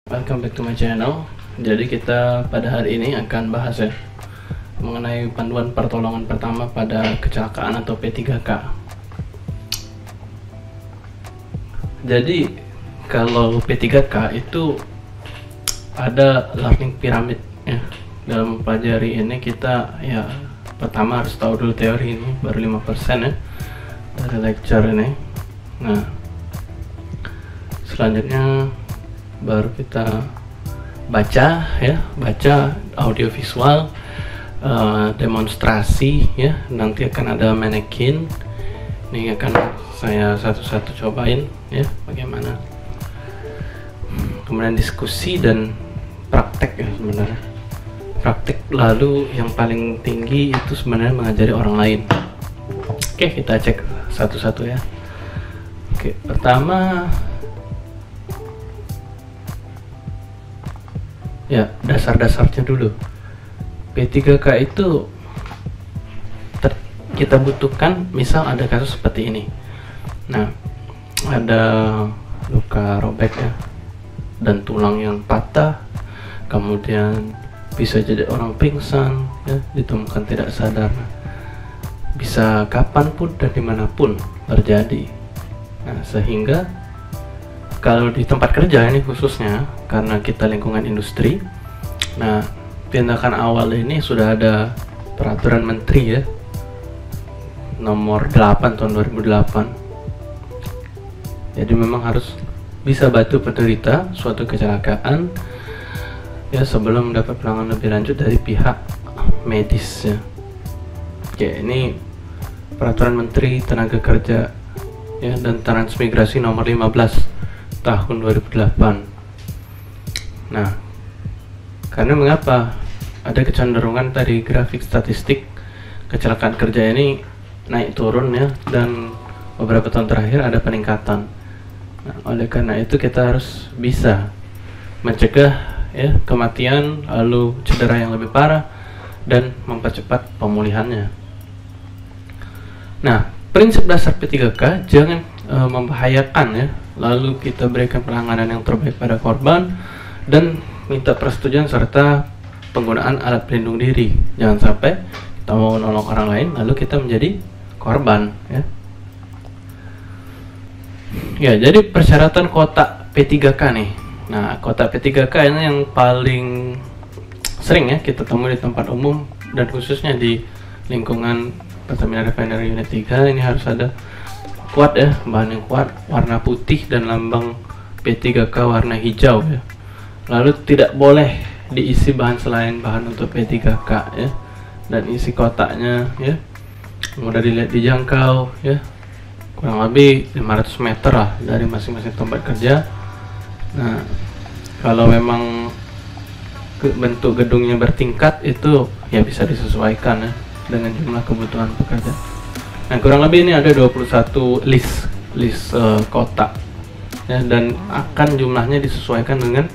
Welcome back to my channel. Jadi kita pada hari ini akan bahas mengenai panduan pertolongan pertama pada kecelakaan atau P3K. Jadi kalau P3K itu ada learning pyramid ya. Dalam mempelajari ini kita pertama harus tahu dulu teori ini, baru 5% ya dari lecture ini. Nah, selanjutnya baru kita baca audiovisual, demonstrasi ya. Nanti akan ada manekin, ini akan saya satu-satu cobain ya bagaimana. Kemudian diskusi dan praktek ya, sebenarnya praktek. Lalu yang paling tinggi itu sebenarnya mengajari orang lain. Oke, kita cek satu-satu ya. Oke, pertama ya, dasar-dasarnya dulu. P3K itu kita butuhkan misal ada kasus seperti ini. Nah, ada luka robek ya, dan tulang yang patah, kemudian bisa jadi orang pingsan ya, ditemukan tidak sadar. Bisa kapanpun dan dimanapun terjadi. Nah, sehingga kalau di tempat kerja ini khususnya karena kita lingkungan industri, nah tindakan awal ini sudah ada peraturan menteri ya nomor 8 tahun 2008. Jadi memang harus bisa bantu penderita suatu kecelakaan ya sebelum mendapat penanganan lebih lanjut dari pihak medis ya. Oke, ini peraturan menteri tenaga kerja ya dan transmigrasi nomor 15 tahun 2008. Nah, karena mengapa ada kecenderungan dari grafik statistik kecelakaan kerja ini naik turun ya, dan beberapa tahun terakhir ada peningkatan. Nah, oleh karena itu kita harus bisa mencegah ya kematian, lalu cedera yang lebih parah, dan mempercepat pemulihannya. Nah, prinsip dasar P3K jangan membahayakan ya, lalu kita berikan penanganan yang terbaik pada korban dan minta persetujuan serta penggunaan alat pelindung diri. Jangan sampai kita mau menolong orang lain lalu kita menjadi korban ya. Ya, jadi persyaratan kotak P3K nih. Nah, kotak P3K ini yang paling sering ya kita temui di tempat umum dan khususnya di lingkungan Pertamina Refinery Unit 3. Ini harus ada kuat ya, bahan yang kuat, warna putih dan lambang P3K warna hijau ya. Lalu tidak boleh diisi bahan selain bahan untuk P3K ya, dan isi kotaknya ya mudah dilihat dijangkau ya, kurang lebih 500 meter lah dari masing-masing tempat kerja. Nah, kalau memang bentuk gedungnya bertingkat itu ya bisa disesuaikan ya dengan jumlah kebutuhan pekerja. Nah, kurang lebih ini ada 21 list kotak ya, dan akan jumlahnya disesuaikan dengan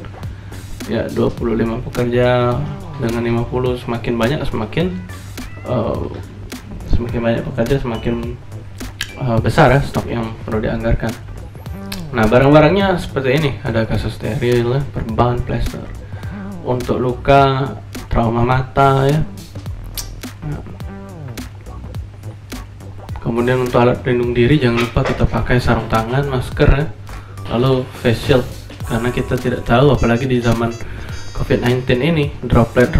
ya 25 pekerja dengan 50. Semakin banyak banyak pekerja semakin besar ya stok yang perlu dianggarkan. Nah, barang-barangnya seperti ini, ada kasus steril, perban, plester untuk luka, trauma mata ya. Nah, kemudian untuk alat pelindung diri jangan lupa kita pakai sarung tangan, masker ya, lalu face shield, karena kita tidak tahu apalagi di zaman COVID-19 ini droplet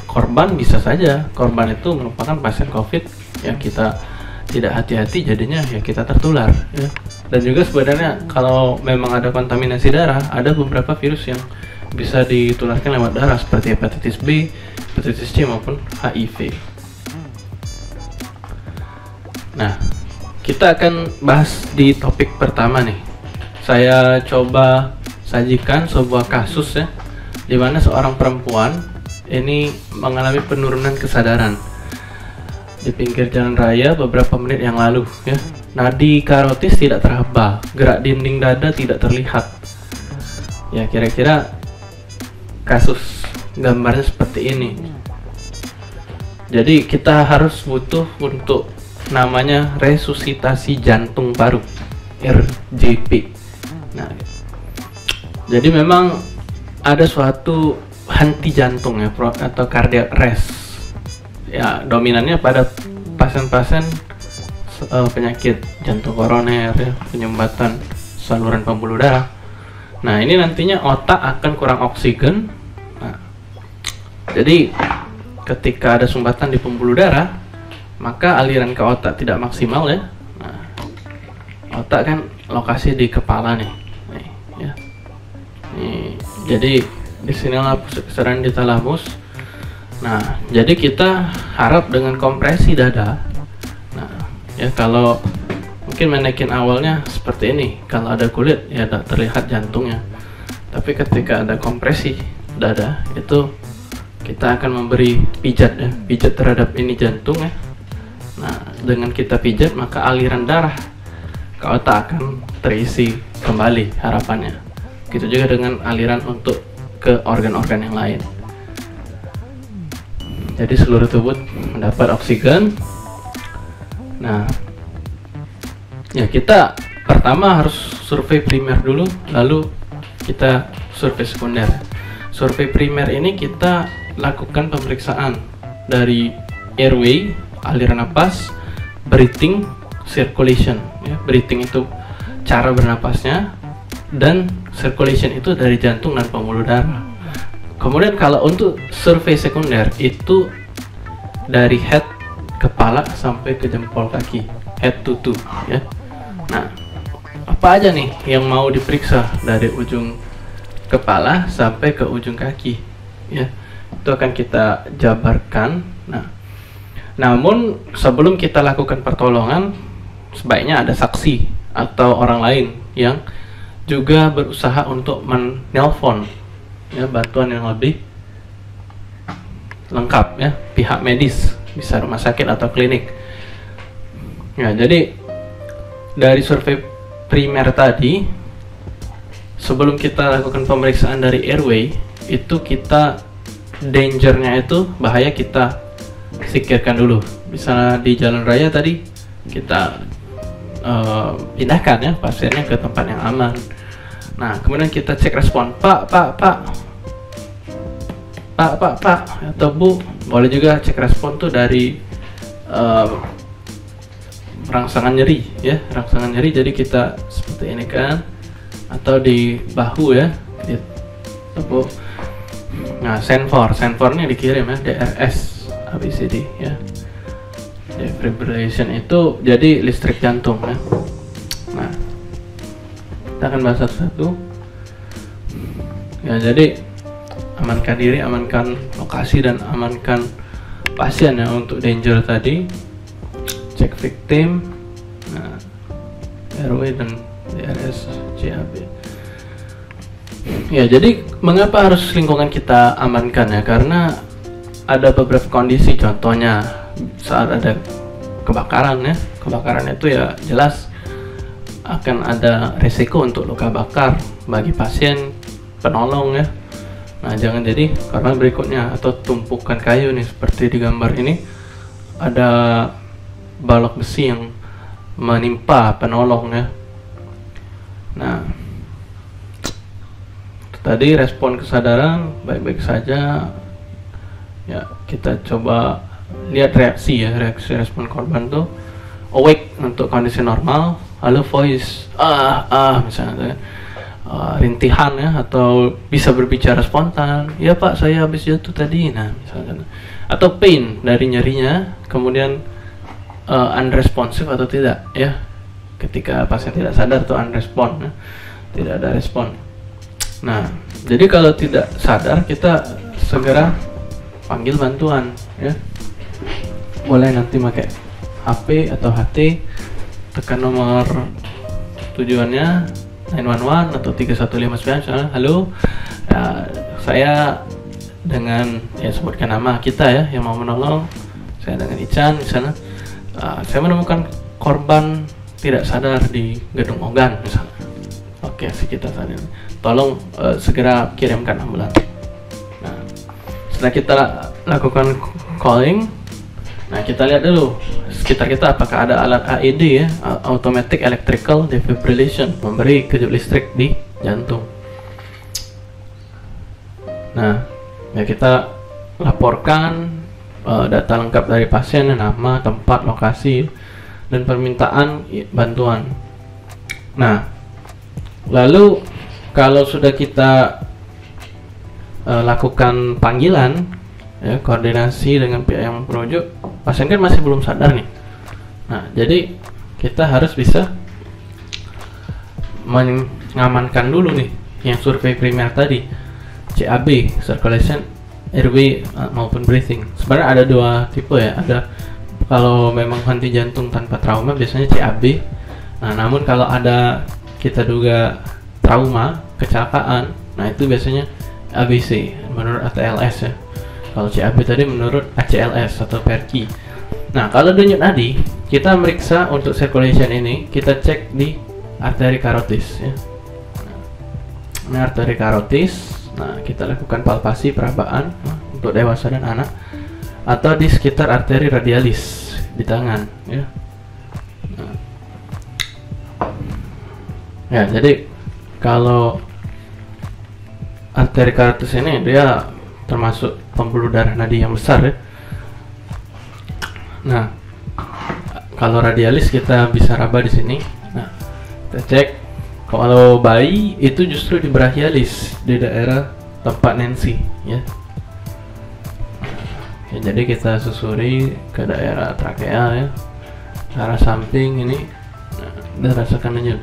korban, bisa saja korban itu merupakan pasien COVID ya, kita tidak hati-hati jadinya ya kita tertular ya. Dan juga sebenarnya kalau memang ada kontaminasi darah, ada beberapa virus yang bisa ditularkan lewat darah seperti hepatitis B, hepatitis C maupun HIV. Nah, kita akan bahas di topik pertama nih. Saya coba sajikan sebuah kasus ya, di mana seorang perempuan ini mengalami penurunan kesadaran di pinggir jalan raya beberapa menit yang lalu ya. Nadi karotis tidak teraba, gerak dinding dada tidak terlihat. Ya, kira-kira kasus gambarnya seperti ini. Jadi kita harus butuh untuk namanya resusitasi jantung paru, RJP. Nah, Jadi memang ada suatu henti jantung ya, atau cardiac arrest. Ya, dominannya pada pasien-pasien penyakit jantung koroner ya, penyumbatan saluran pembuluh darah. Nah, ini nantinya otak akan kurang oksigen. Nah, jadi ketika ada sumbatan di pembuluh darah, maka aliran ke otak tidak maksimal ya. Nah, otak kan lokasi di kepala nih, ya. Nih, jadi disinilah pusat kesadaran di talamus. Nah, jadi kita harap dengan kompresi dada. Nah, ya kalau mungkin manekin awalnya seperti ini, kalau ada kulit ya tidak terlihat jantungnya. Tapi ketika ada kompresi dada, itu kita akan memberi pijat ya, pijat terhadap ini jantung ya. Nah, dengan kita pijat maka aliran darah ke otak akan terisi kembali harapannya. Gitu juga dengan aliran untuk ke organ-organ yang lain. Jadi seluruh tubuh mendapat oksigen. Nah, ya kita pertama harus survei primer dulu, lalu kita survei sekunder. Survei primer ini kita lakukan pemeriksaan dari airway, aliran napas, breathing, circulation. Ya, breathing itu cara bernapasnya, dan circulation itu dari jantung dan pembuluh darah. Kemudian kalau untuk survei sekunder itu dari head kepala sampai ke jempol kaki, head to toe ya. Nah, apa aja nih yang mau diperiksa dari ujung kepala sampai ke ujung kaki ya, itu akan kita jabarkan. Nah, namun sebelum kita lakukan pertolongan, sebaiknya ada saksi atau orang lain yang juga berusaha untuk menelpon ya, bantuan yang lebih lengkap ya, pihak medis, bisa rumah sakit atau klinik. Ya, jadi dari survei primer tadi, sebelum kita lakukan pemeriksaan dari airway, itu kita dangernya itu, bahaya kita sikirkan dulu. Misalnya di jalan raya tadi kita pindahkan ya pasiennya ke tempat yang aman. Nah, kemudian kita cek respon, Pak, atau Bu. Boleh juga cek respon tuh dari rangsangan nyeri ya, rangsangan nyeri. Jadi kita seperti ini kan, atau di bahu ya, di tepuk. Nah, sensornya dikirim ya, DRS, ABCD ya. Defibrillation itu jadi listrik jantung ya. Nah, kita akan bahas satu-satu ya. Jadi amankan diri, amankan lokasi, dan amankan pasien ya untuk danger tadi. Cek victim, nah, airway dan DRS, CAB. Ya, jadi mengapa harus lingkungan kita amankan ya? Karena ada beberapa kondisi, contohnya saat ada kebakaran ya. Kebakaran itu ya jelas akan ada resiko untuk luka bakar bagi pasien penolong ya. Nah, jangan jadi korban berikutnya, atau tumpukan kayu nih seperti di gambar ini, ada balok besi yang menimpa penolong ya. Nah, tadi respon kesadaran baik-baik saja ya. Kita coba lihat reaksi ya, reaksi respon korban tuh awake untuk kondisi normal, lalu voice misalnya rintihan ya, atau bisa berbicara spontan, ya Pak saya habis jatuh tadi, nah misalnya, atau pain dari nyerinya, kemudian unresponsive atau tidak ya, ketika pasien tidak sadar tuh unrespon ya, tidak ada respon. Nah, jadi kalau tidak sadar kita segera panggil bantuan ya. Boleh nanti pakai HP atau HT, tekan nomor tujuannya 911 atau 3159 misalnya, halo saya dengan ya sebutkan nama kita ya yang mau menolong, saya dengan Ican di sana, saya menemukan korban tidak sadar di gedung Ogan misalnya. Oke, kita sadar, tolong segera kirimkan ambulans. Nah, setelah kita lakukan calling, nah kita lihat dulu sekitar kita apakah ada alat AED ya, Automatic Electrical Defibrillation, memberi kejut listrik di jantung. Nah, ya kita laporkan data lengkap dari pasien, nama, tempat, lokasi, dan permintaan bantuan. Nah, lalu kalau sudah kita lakukan panggilan, ya, koordinasi dengan pihak yang merujuk, pasien kan masih belum sadar nih. Nah, jadi kita harus bisa mengamankan dulu nih yang survei primer tadi, CAB, circulation, airway maupun breathing. Sebenarnya ada dua tipe ya, ada kalau memang henti jantung tanpa trauma biasanya CAB. Nah, namun kalau ada kita duga trauma, kecelakaan, nah itu biasanya ABC menurut ATLS ya. Kalau CAB tadi menurut ACLS atau PERCI. Nah, kalau denyut nadi, kita meriksa untuk circulation ini, kita cek di arteri karotis ya. Ini arteri karotis. Nah, kita lakukan palpasi perabaan untuk dewasa dan anak, atau di sekitar arteri radialis di tangan ya. Nah. Ya, jadi kalau arteri karotis ini dia termasuk pembuluh darah nadi yang besar ya. Nah, kalau radialis kita bisa raba di sini. Nah, kita cek. Kalau bayi itu justru di brachialis, di daerah tempat Nancy ya. Ya, jadi kita susuri ke daerah trakea ya, ke arah samping ini. Nah, dan rasakan denyut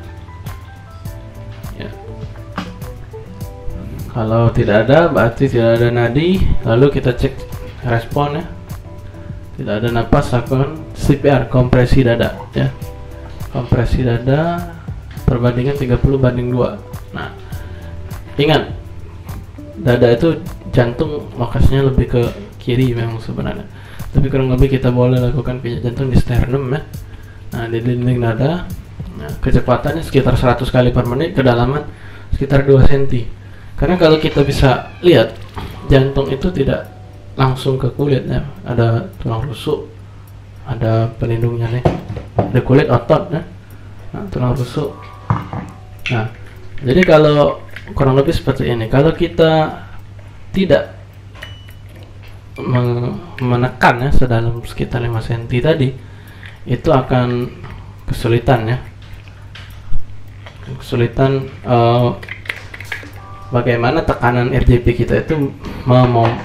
ya. Kalau tidak ada, berarti tidak ada nadi. Lalu kita cek respon ya. Tidak ada napas, lakukan CPR, kompresi dada ya. Kompresi dada perbandingan 30:2. Nah, ingat, dada itu jantung lokasinya lebih ke kiri memang sebenarnya, tapi kurang lebih kita boleh lakukan pijat jantung di sternum ya. Nah, di dinding dada. Nah, kecepatannya sekitar 100 kali per menit, kedalaman sekitar 2 cm. Karena kalau kita bisa lihat, jantung itu tidak langsung ke kulit ya. Ada tulang rusuk, ada pelindungnya nih, ada kulit otot ya. Nah, tulang rusuk. Nah, jadi kalau kurang lebih seperti ini, kalau kita tidak menekan ya sedalam sekitar 5 cm tadi, itu akan kesulitan ya. Kesulitan bagaimana tekanan RJP kita itu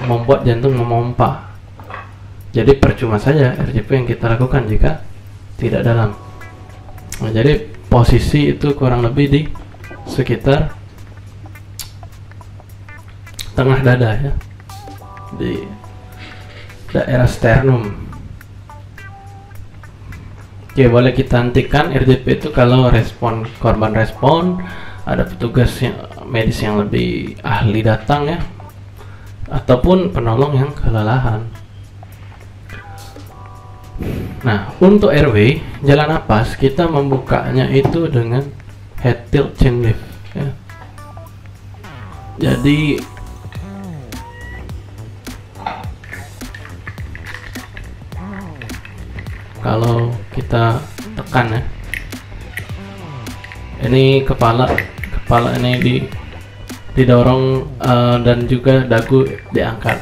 membuat jantung memompa. Jadi percuma saja RJP yang kita lakukan jika tidak dalam. Nah, jadi posisi itu kurang lebih di sekitar tengah dada ya, di daerah sternum. Oke, boleh kita hentikan RJP itu kalau korban respon, ada petugas medis yang lebih ahli datang ya, ataupun penolong yang kelelahan. Nah, untuk airway, jalan napas, kita membukanya itu dengan head tilt chin lift ya. Jadi kalau kita tekan ya, ini kepala ini didorong dan juga dagu diangkat.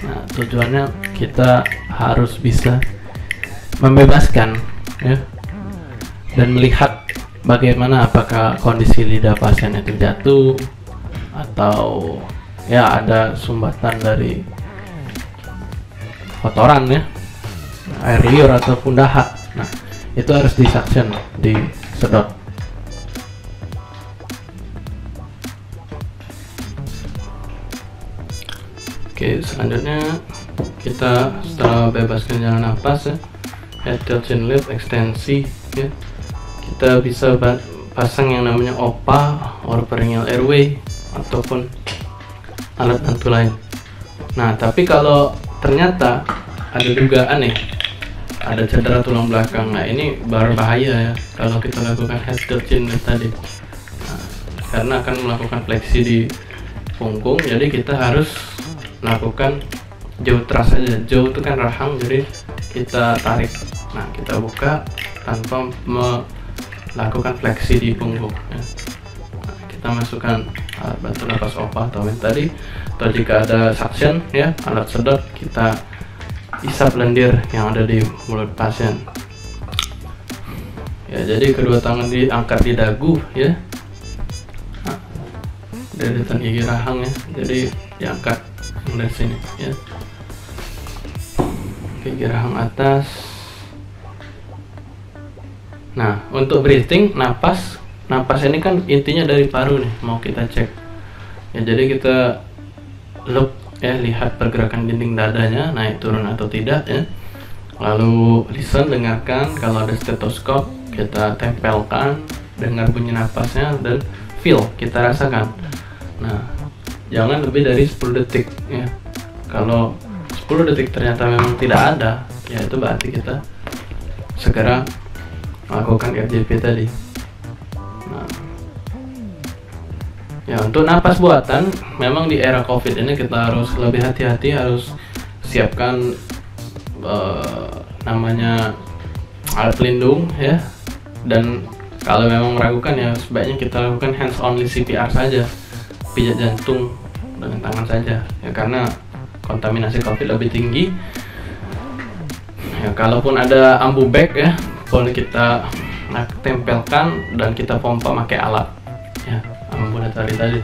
Nah, tujuannya kita harus bisa membebaskan ya, dan melihat bagaimana apakah kondisi lidah pasien itu jatuh atau ya ada sumbatan dari kotoran ya, air liur ataupun dahak. Nah, itu harus disuction, disedot. Oke, selanjutnya kita setelah bebaskan jalan nafas ya, head tilt chin lift ekstensi ya, kita bisa pasang yang namanya OPA, oropharyngeal airway, ataupun alat bantu lain. Nah, tapi kalau ternyata ada dugaan nih, ada cedera tulang belakang, nah ini berbahaya ya kalau kita lakukan head tilt chin lift tadi. Nah, karena akan melakukan fleksi di punggung, jadi kita harus lakukan jaw thrust aja. Jaw itu kan rahang, jadi kita tarik. Nah, kita buka tanpa melakukan fleksi di punggung ya. Nah, kita masukkan alat bantu napas OPA atau vent tadi, atau jika ada suction ya, alat sedot, kita isap lendir yang ada di mulut pasien. Ya, jadi kedua tangan diangkat di dagu ya, deretan gigi rahang ya, jadi diangkat dari sini ya, gigi rahang atas. Nah, untuk breathing, napas ini kan intinya dari paru nih, mau kita cek ya, jadi kita look ya, lihat pergerakan dinding dadanya naik turun atau tidak ya, lalu listen, dengarkan, kalau ada stetoskop kita tempelkan, dengar bunyi napasnya, dan feel, kita rasakan. Nah, jangan lebih dari 10 detik ya. Kalau 10 detik ternyata memang tidak ada, ya itu berarti kita segera melakukan RJP tadi. Nah, ya untuk napas buatan, memang di era COVID ini kita harus lebih hati-hati, harus siapkan namanya alat pelindung ya. Dan kalau memang meragukan ya, sebaiknya kita lakukan hands only CPR saja, pijat jantung dengan tangan saja ya, karena kontaminasi COVID lebih tinggi ya. Kalaupun ada ambu bag ya, boleh kita tempelkan dan kita pompa pakai alat ya, ambulatory tadi,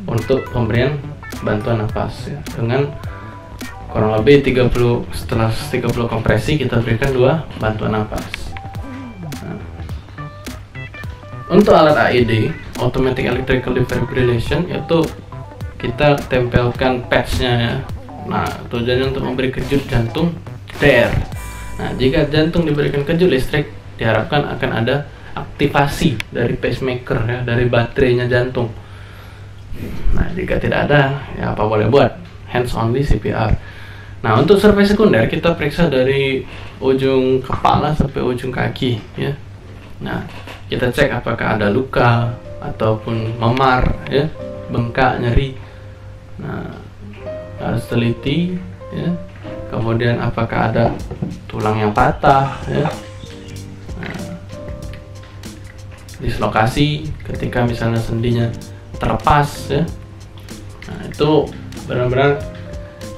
untuk pemberian bantuan nafas ya, dengan kurang lebih 30, setelah 30 kompresi kita berikan 2 bantuan nafas. Untuk alat AED, Automatic Electrical Defibrillation, itu kita tempelkan patchnya ya. Nah, tujuannya untuk memberi kejut jantung DR. Nah, jika jantung diberikan kejut listrik, diharapkan akan ada aktivasi dari pacemaker ya, dari baterainya jantung. Nah, jika tidak ada, ya apa boleh buat, hands only CPR. Nah, untuk survei sekunder kita periksa dari ujung kepala sampai ujung kaki ya. Nah, kita cek apakah ada luka ataupun memar ya, bengkak, nyeri. Nah, harus teliti ya. Kemudian apakah ada tulang yang patah ya. Nah, dislokasi ketika misalnya sendinya terlepas ya. Nah, itu benar-benar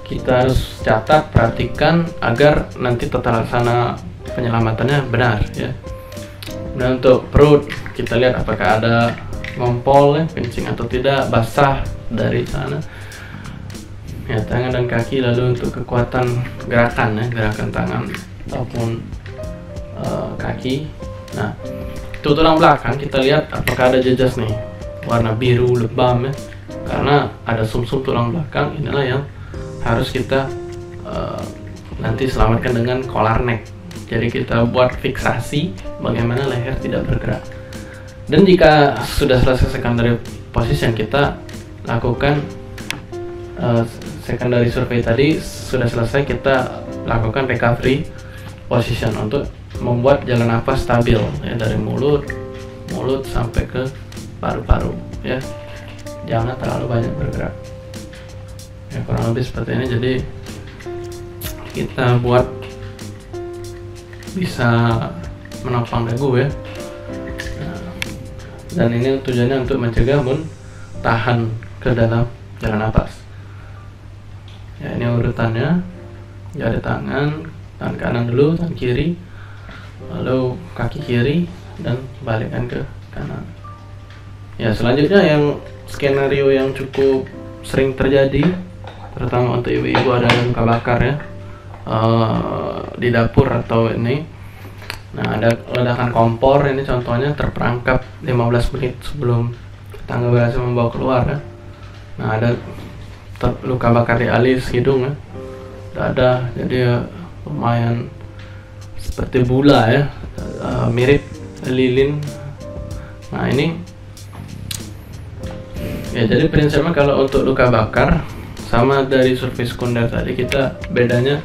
kita harus catat, perhatikan agar nanti tata laksana penyelamatannya benar ya. Dan untuk perut, kita lihat apakah ada ngompol ya, kencing atau tidak, basah dari sana ya, tangan dan kaki. Lalu untuk kekuatan gerakan ya, gerakan tangan ataupun kaki. Nah, itu tulang belakang, kita lihat apakah ada jejas nih warna biru lebam ya, karena ada sumsum tulang belakang. Inilah yang harus kita nanti selamatkan dengan collar neck. Jadi kita buat fiksasi bagaimana leher tidak bergerak. Dan jika sudah selesai secondary position, kita lakukan secondary survey tadi sudah selesai, kita lakukan recovery position untuk membuat jalan nafas stabil ya, dari mulut sampai ke paru-paru ya. Jangan terlalu banyak bergerak ya, kurang lebih seperti ini. Jadi kita buat bisa menopang dagu ya. Nah, dan ini tujuannya untuk mencegah tahan ke dalam jalan nafas ya. Ini urutannya, jari tangan kanan dulu, tangan kiri, lalu kaki kiri, dan balikkan ke kanan ya. Selanjutnya yang skenario yang cukup sering terjadi, terutama untuk ibu-ibu, ada luka bakar ya di dapur atau ini. Nah, ada ledakan kompor, ini contohnya terperangkap 15 menit sebelum tetangga berhasil membawa keluar ya. Nah, ada luka bakar di alis, hidung ya, dada, jadi ya, lumayan seperti bula ya, mirip lilin. Nah, ini ya, jadi prinsipnya kalau untuk luka bakar sama dari survei sekunder tadi, kita bedanya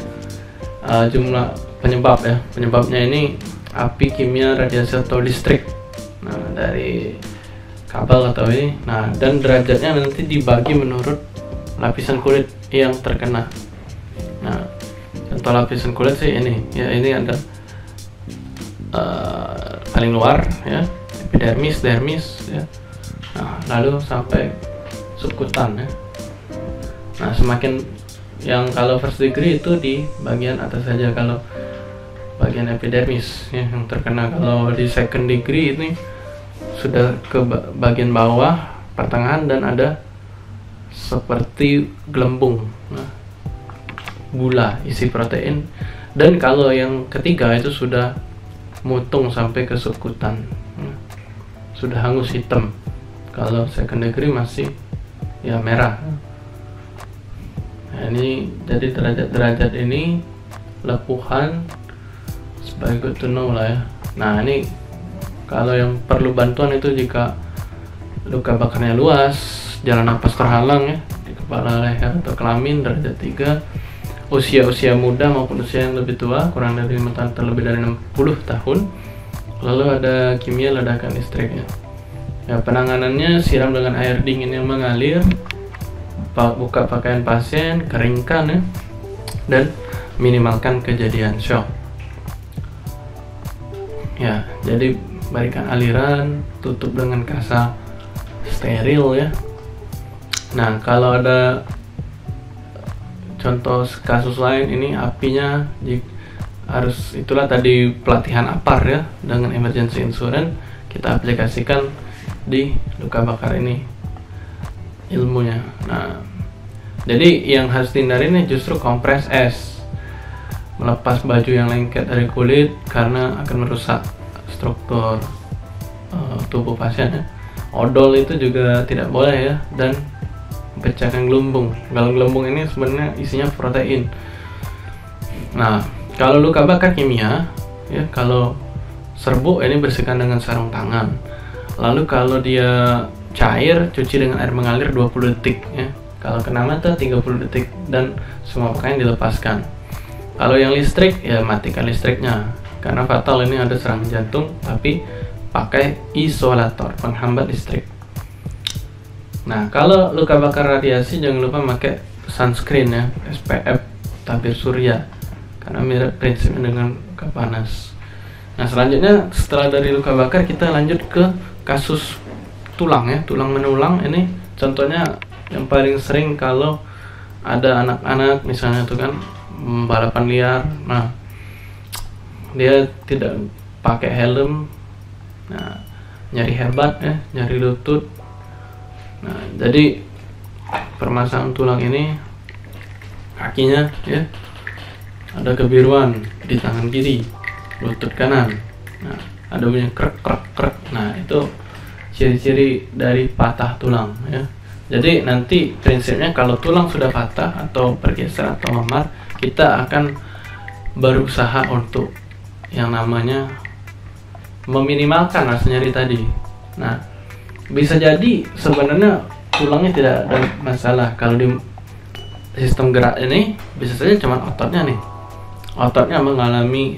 jumlah penyebab ya. Penyebabnya ini api, kimia, radiasi atau listrik. Nah, dari kabel atau ini. Nah, dan derajatnya nanti dibagi menurut lapisan kulit yang terkena. Nah, contoh lapisan kulit sih ini ya, ini ada paling luar ya, epidermis, dermis ya. Nah, lalu sampai subkutan ya. Nah, semakin yang kalau first degree itu di bagian atas saja, kalau bagian epidermis ya, yang terkena. Kalau di second degree ini sudah ke bagian bawah, pertengahan, dan ada seperti gelembung, nah, gula isi protein. Dan kalau yang ketiga itu sudah mutung sampai ke subkutan, sudah hangus hitam. Kalau second degree masih ya merah. Nah, ini jadi derajat-derajat ini lepuhan sebagai good to know lah ya. Nah, ini kalau yang perlu bantuan itu jika luka bakarnya luas, jalan napas terhalang ya, di kepala, leher, atau kelamin derajat 3, usia muda maupun usia yang lebih tua, kurang dari 5 tahun terlebih dari 60 tahun, lalu ada kimia ledakan listrik ya. Ya, penanganannya siram dengan air dingin yang mengalir, buka pakaian pasien, keringkan ya, dan minimalkan kejadian shock. Ya, jadi berikan aliran, tutup dengan kasa steril ya. Nah, kalau ada contoh kasus lain, ini apinya harus, itulah tadi pelatihan APAR ya, dengan emergency insurance kita aplikasikan di luka bakar ini ilmunya. Nah, jadi yang harus dihindari ini justru kompres es, melepas baju yang lengket dari kulit karena akan merusak struktur tubuh pasien ya. Odol itu juga tidak boleh ya, dan pecahkan gelembung. Kalau gelembung ini sebenarnya isinya protein. Nah, kalau luka bakar kimia ya, kalau serbuk ini bersihkan dengan sarung tangan. Lalu kalau dia cair, cuci dengan air mengalir 20 detik ya. Kalau kena mata 30 detik, dan semua pakaian dilepaskan. Kalau yang listrik ya matikan listriknya, karena fatal ini ada serangan jantung, tapi pakai isolator penghambat listrik. Nah, kalau luka bakar radiasi jangan lupa pakai sunscreen ya, SPF, tabir surya, karena mirip prinsipnya dengan luka panas. Nah, selanjutnya setelah dari luka bakar kita lanjut ke kasus tulang ya, tulang menulang. Ini contohnya yang paling sering kalau ada anak-anak misalnya itu kan balapan liar. Nah, dia tidak pakai helm, nah nyari hebat ya, nyari lutut. Nah, jadi permasalahan tulang ini, kakinya ya ada kebiruan di tangan kiri, lutut kanan. Nah, ada bunyi krek krek krek. Nah, itu ciri-ciri dari patah tulang ya. Jadi nanti prinsipnya kalau tulang sudah patah atau bergeser atau memar, kita akan berusaha untuk yang namanya meminimalkan rasa nyeri tadi. Nah, bisa jadi sebenarnya tulangnya tidak ada masalah. Kalau di sistem gerak ini bisa saja cuma ototnya nih, ototnya mengalami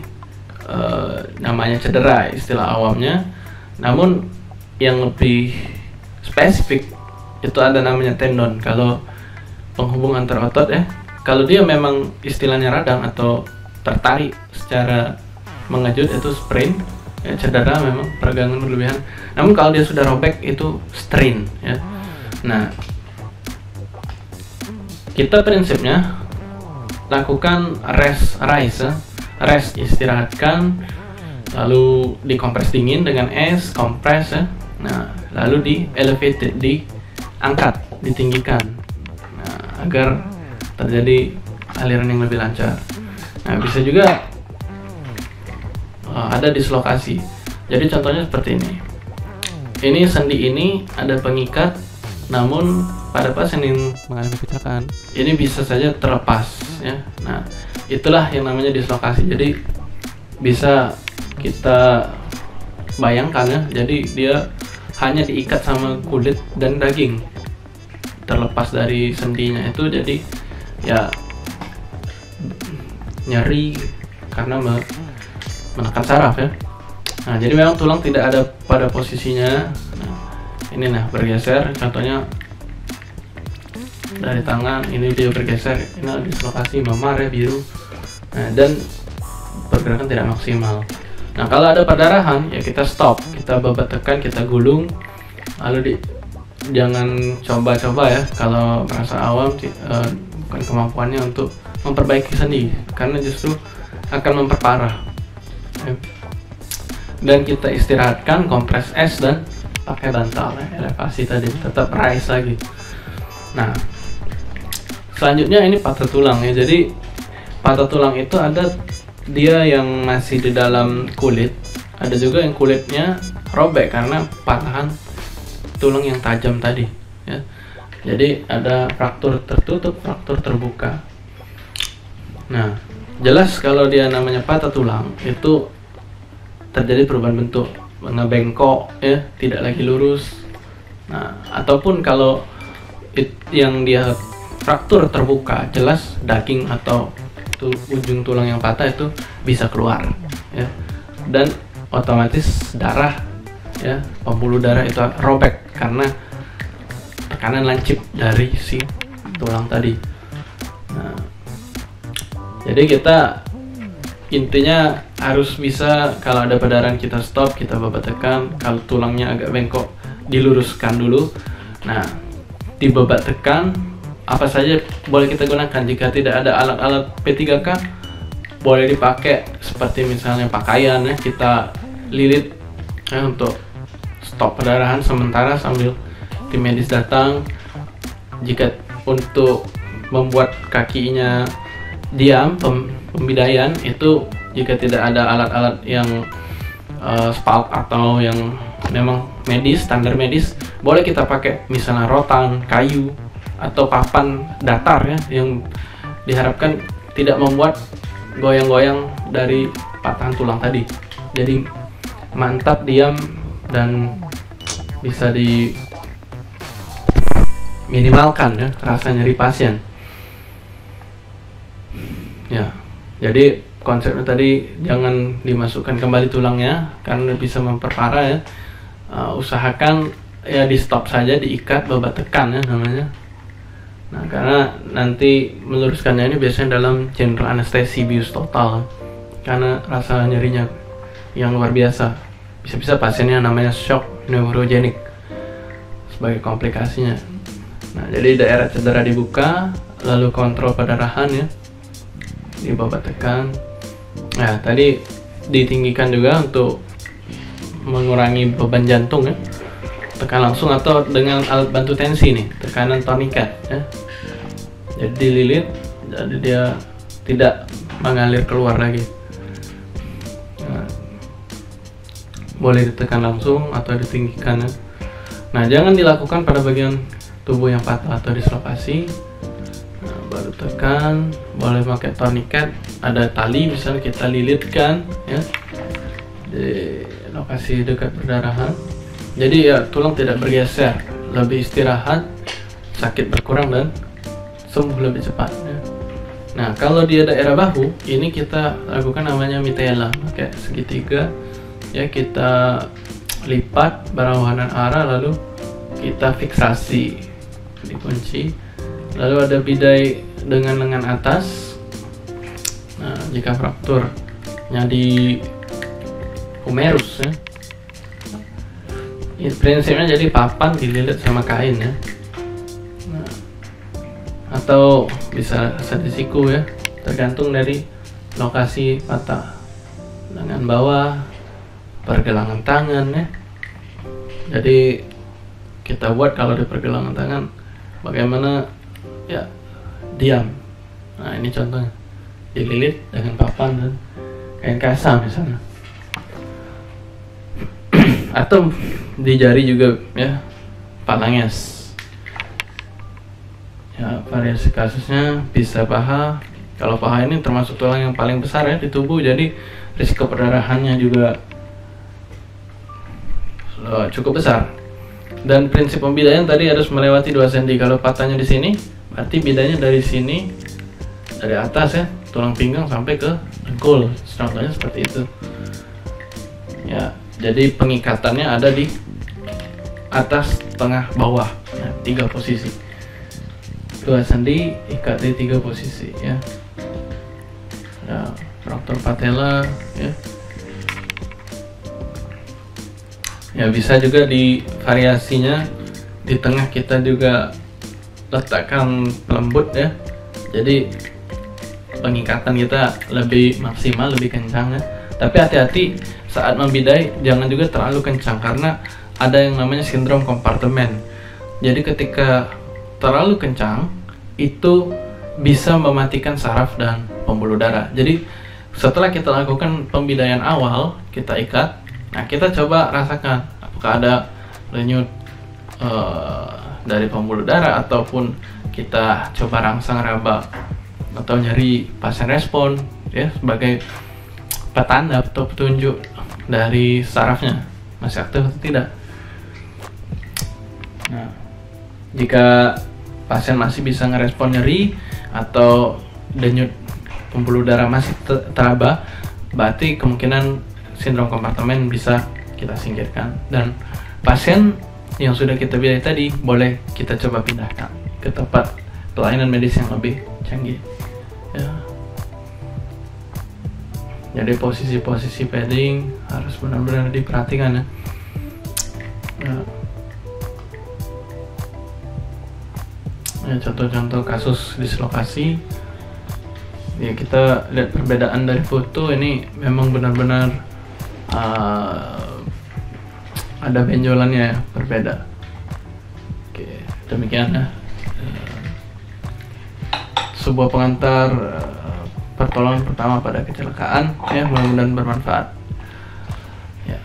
namanya cedera istilah awamnya. Namun yang lebih spesifik itu ada namanya tendon. Kalau penghubung antar otot ya, kalau dia memang istilahnya radang atau tertarik secara mengejut itu sprain ya, cedera memang peregangan berlebihan. Namun kalau dia sudah robek itu strain ya. Nah, kita prinsipnya lakukan rest istirahatkan, lalu dikompres dingin dengan es, kompres ya. Nah, lalu di elevated, diangkat, ditinggikan, nah, agar terjadi aliran yang lebih lancar. Nah, bisa juga ada dislokasi. Jadi contohnya seperti ini. Ini sendi ini ada pengikat, namun pada pasien yang mengalami kecelakaan ini bisa saja terlepas ya. Nah, itulah yang namanya dislokasi. Jadi bisa kita bayangkan ya. Jadi dia hanya diikat sama kulit dan daging, terlepas dari sendinya itu. Jadi ya nyeri karena menekan saraf ya. Nah, jadi memang tulang tidak ada pada posisinya. Nah, ini nah bergeser, contohnya dari tangan ini dia bergeser, ini dislokasi, memar ya, biru. Nah, dan pergerakan tidak maksimal. Nah, kalau ada perdarahan ya kita stop, kita babat tekan, kita gulung, lalu jangan coba-coba ya kalau merasa awam, bukan kemampuannya untuk memperbaiki sendi, karena justru akan memperparah ya. Dan kita istirahatkan, kompres es, dan pakai bantal ya, elevasi tadi, tetap rise lagi. Nah, selanjutnya ini patah tulang ya. Jadi patah tulang itu ada dia yang masih di dalam kulit, ada juga yang kulitnya robek karena patahan tulang yang tajam tadi ya. Jadi ada fraktur tertutup, fraktur terbuka. Nah, jelas kalau dia namanya patah tulang itu terjadi perubahan bentuk, ngebengkok ya, tidak lagi lurus. Nah, ataupun kalau yang dia fraktur terbuka, jelas daging atau ujung tulang yang patah itu bisa keluar ya, dan otomatis darah ya, pembuluh darah itu robek karena tekanan lancip dari si tulang tadi. Nah, jadi kita intinya harus bisa, kalau ada perdarahan kita stop, kita babat tekan. Kalau tulangnya agak bengkok, diluruskan dulu. Nah, dibabat tekan. Apa saja boleh kita gunakan. Jika tidak ada alat-alat P3K, boleh dipakai seperti misalnya pakaian ya, kita lilit ya, untuk stop perdarahan sementara sambil tim medis datang. Jika untuk membuat kakinya diam, pembidaian itu, jika tidak ada alat-alat yang spalk atau yang memang medis, standar medis, boleh kita pakai misalnya rotan, kayu, atau papan datar ya, yang diharapkan tidak membuat goyang-goyang dari patahan tulang tadi. Jadi mantap, diam, dan bisa diminimalkan ya rasa nyeri pasien. Ya, jadi konsepnya tadi jangan dimasukkan kembali tulangnya karena bisa memperparah ya. Usahakan ya di stop saja, diikat, babat tekan ya namanya. Nah, karena nanti meluruskannya ini biasanya dalam general anestesi bius total, karena rasa nyerinya yang luar biasa. Bisa-bisa pasiennya namanya shock neurogenic sebagai komplikasinya. Nah, jadi daerah cedera dibuka, lalu kontrol perdarahan ya, dibabat tekan. Nah, tadi ditinggikan juga untuk mengurangi beban jantung ya, tekan langsung atau dengan alat bantu tensi nih, tekanan tonikat ya. Jadi dililit, jadi dia tidak mengalir keluar lagi. Nah, boleh ditekan langsung atau ditinggikan ya. Nah, jangan dilakukan pada bagian tubuh yang patah atau dislokasi. Nah, baru tekan, boleh pakai tonikat, ada tali misalnya kita lilitkan ya di lokasi dekat perdarahan. Jadi ya tulang tidak bergeser, lebih istirahat, sakit berkurang dan sembuh lebih cepat ya. Nah, kalau di daerah bahu ini kita lakukan namanya mitela, pakai segitiga ya, kita lipat berlawanan arah lalu kita fiksasi, dikunci, lalu ada bidai dengan lengan atas. Nah, jika frakturnya di humerus ya, prinsipnya jadi papan dililit sama kain ya. Nah, atau bisa di siku ya, tergantung dari lokasi patah. Lengan bawah, pergelangan tangan ya. Jadi kita buat kalau di pergelangan tangan bagaimana ya, diam. Nah, ini contohnya, dililit dengan papan dan kain kasa misalnya. Atau di jari juga ya, phalanges ya. Variasi kasusnya bisa paha. Kalau paha ini termasuk tulang yang paling besar ya di tubuh, jadi risiko perdarahannya juga cukup besar. Dan prinsip pembidaian tadi harus melewati 2 cm. Kalau patahnya di sini, berarti bidanya dari sini, dari atas ya, tulang pinggang sampai ke dengkul. Contohnya seperti itu ya. Jadi pengikatannya ada di atas, tengah, bawah ya, 3 posisi. 2 sendi ikat di 3 posisi ya. Ya, fraktur patella ya. Ya, bisa juga di variasinya di tengah kita juga letakkan pelembut ya, jadi pengikatan kita lebih maksimal, lebih kencang ya. Tapi hati-hati saat membidai, jangan juga terlalu kencang karena ada yang namanya sindrom kompartemen. Jadi ketika terlalu kencang itu bisa mematikan saraf dan pembuluh darah. Jadi setelah kita lakukan pembidaian awal, kita ikat. Nah, kita coba rasakan apakah ada denyut dari pembuluh darah, ataupun kita coba rangsang raba atau nyeri, pasien respon ya sebagai petanda atau petunjuk dari sarafnya masih aktif atau tidak. Nah, jika pasien masih bisa ngerespon nyeri atau denyut pembuluh darah masih teraba, berarti kemungkinan sindrom kompartemen bisa kita singkirkan, dan pasien yang sudah kita bidai tadi boleh kita coba pindahkan ke tempat pelayanan medis yang lebih canggih ya. Jadi posisi-posisi padding harus benar-benar diperhatikan ya. Contoh-contoh kasus dislokasi ya, kita lihat perbedaan dari foto ini memang benar-benar ada benjolannya ya, berbeda. Oke, demikian ya sebuah pengantar pertolongan pertama pada kecelakaan ya, mudah-mudahan bermanfaat ya.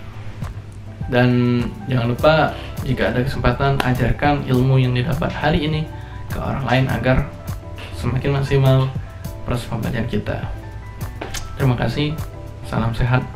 Dan jangan lupa jika ada kesempatan, ajarkan ilmu yang didapat hari ini ke orang lain agar semakin maksimal proses pembelajaran kita. Terima kasih, salam sehat.